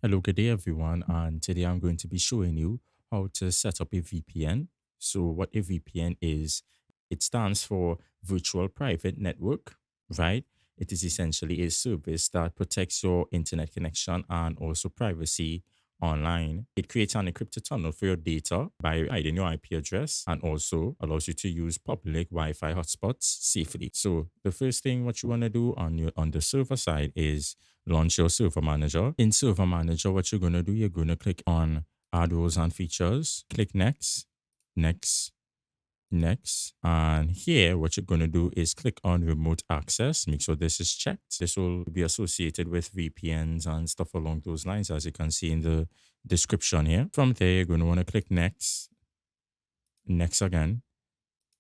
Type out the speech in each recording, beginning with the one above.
Hello, good day everyone, and today I'm going to be showing you how to set up a VPN. So what a VPN is, it stands for Virtual Private Network, right? It is essentially a service that protects your internet connection and also privacy online. It creates an encrypted tunnel for your data by hiding your IP address and also allows you to use public Wi-Fi hotspots safely. So the first thing what you want to do on the server side is launch your server manager. In server manager, what you're going to do, you're going to click on add roles and features, click next, next, next. And here, what you're going to do is click on remote access. Make sure this is checked. This will be associated with VPNs and stuff along those lines, as you can see in the description here. From there, you're going to want to click next, next again,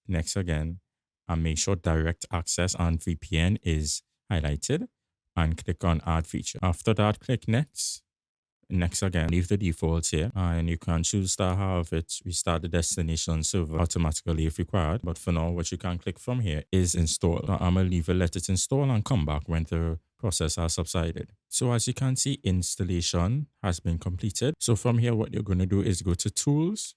next again, and make sure direct access and VPN is highlighted and click on add feature. After that, click next. Next again, leave the defaults here and you can choose to have it restart the destination server automatically if required. But for now, what you can click from here is install. So I'm gonna leave it, let it install and come back when the process has subsided. So as you can see, installation has been completed. So from here, what you're going to do is go to tools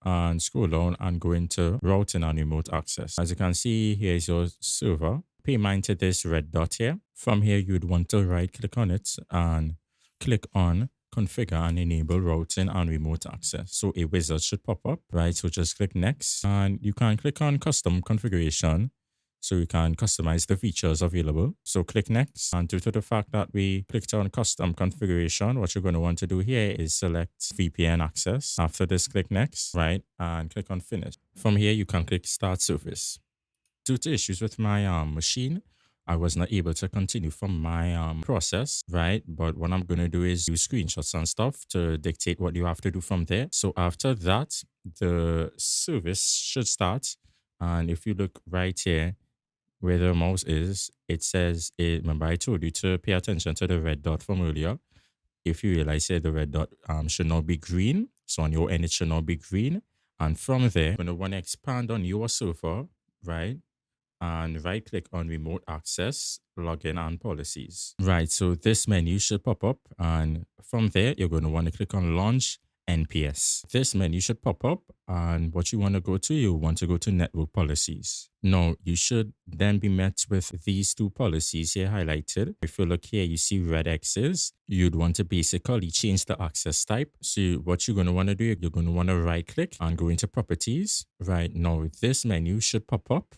and scroll down and go into routing and remote access. As you can see, here is your server. Pay mind to this red dot here. From here, you'd want to right click on it and click on configure and enable routing and remote access. So a wizard should pop up, right? So just click next and you can click on custom configuration so you can customize the features available. So click next. And due to the fact that we clicked on custom configuration, what you're going to want to do here is select VPN access. After this, click next, right? And click on finish. From here, you can click start service. Due to issues with my machine, I was not able to continue from my process, right? But what I'm going to do is use screenshots and stuff to dictate what you have to do from there. So after that, the service should start. And if you look right here, where the mouse is, it says, remember I told you to pay attention to the red dot from earlier. If you realize here, the red dot should now be green. So on your end, it should now be green. And from there, you're going to want to expand on your server, right? And right click on remote access, login and policies. Right, so this menu should pop up. And from there, you're going to want to click on launch NPS. This menu should pop up and what you want to go to, you want to go to network policies. Now, you should then be met with these two policies here highlighted. If you look here, you see red X's. You'd want to basically change the access type. So what you're going to want to do, you're going to want to right click and go into properties. Right now, this menu should pop up.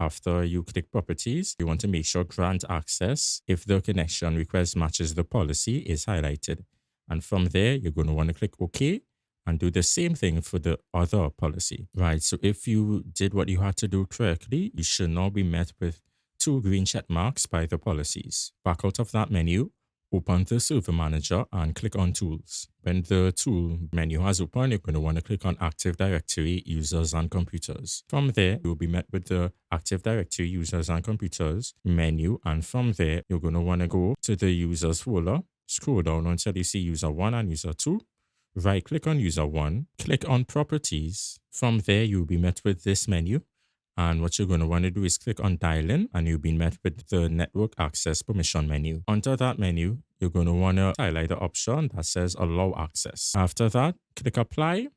After you click properties, you want to make sure grant access if the connection request matches the policy is highlighted. And from there, you're going to want to click OK and do the same thing for the other policy, right? So if you did what you had to do correctly, you should now be met with two green check marks by the policies. Back out of that menu, open the server manager and click on tools. When the tool menu has opened, you're going to want to click on Active Directory users and computers. From there, you'll be met with the Active Directory users and computers menu. And from there, you're going to want to go to the users folder, scroll down until you see user 1 and user 2. Right click on user 1, click on properties. From there, you'll be met with this menu. And what you're going to want to do is click on dial in and you'll be met with the network access permission menu. Under that menu, you're going to want to highlight the option that says allow access. After that, click apply.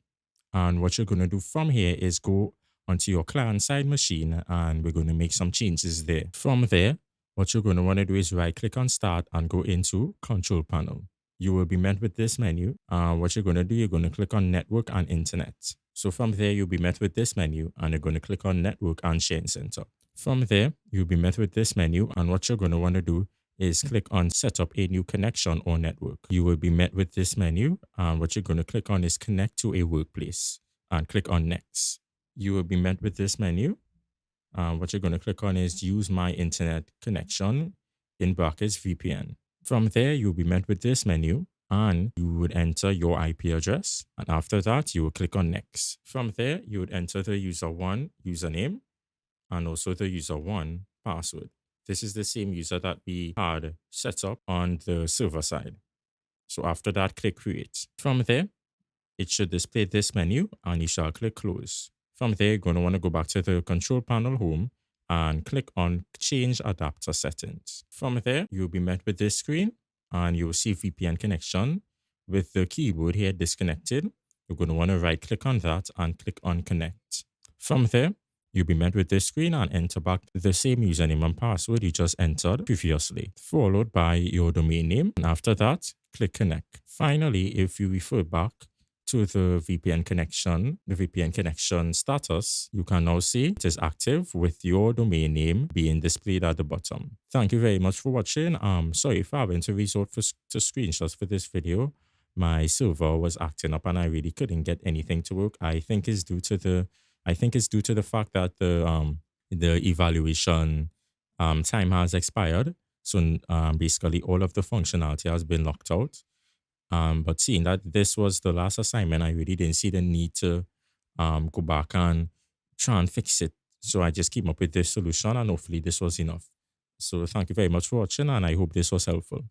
And what you're going to do from here is go onto your client side machine and we're going to make some changes there. From there, what you're going to want to do is right click on start and go into control panel. You will be met with this menu. What you're going to do, you're going to click on network and internet. So from there, you'll be met with this menu and you're going to click on network and sharing center. From there, you'll be met with this menu and what you're going to want to do is click on set up a new connection or network. You will be met with this menu and what you're going to click on is connect to a workplace and click on next. You will be met with this menu. What you're going to click on is use my internet connection in brackets VPN. From there, you'll be met with this menu and you would enter your IP address. And after that, you will click on next. From there, you would enter the user 1 username and also the user 1 password. This is the same user that we had set up on the server side. So after that, click create. From there, it should display this menu and you shall click close. From there, you're going to want to go back to the control panel home and click on change adapter settings. From there, you'll be met with this screen and you'll see VPN connection with the keyboard here disconnected. You're going to want to right click on that and click on connect. From there, you'll be met with this screen and enter back the same username and password you just entered previously, followed by your domain name. And after that, click connect. Finally, if you refer back to the VPN connection, the VPN connection status, you can now see it is active with your domain name being displayed at the bottom. Thank you very much for watching. Sorry if I went to resort to screenshots for this video. My server was acting up and I really couldn't get anything to work. I think it's due to the fact that the evaluation time has expired. So basically all of the functionality has been locked out. But seeing that this was the last assignment, I really didn't see the need to go back and try and fix it. So I just came up with this solution and hopefully this was enough. So thank you very much for watching and I hope this was helpful.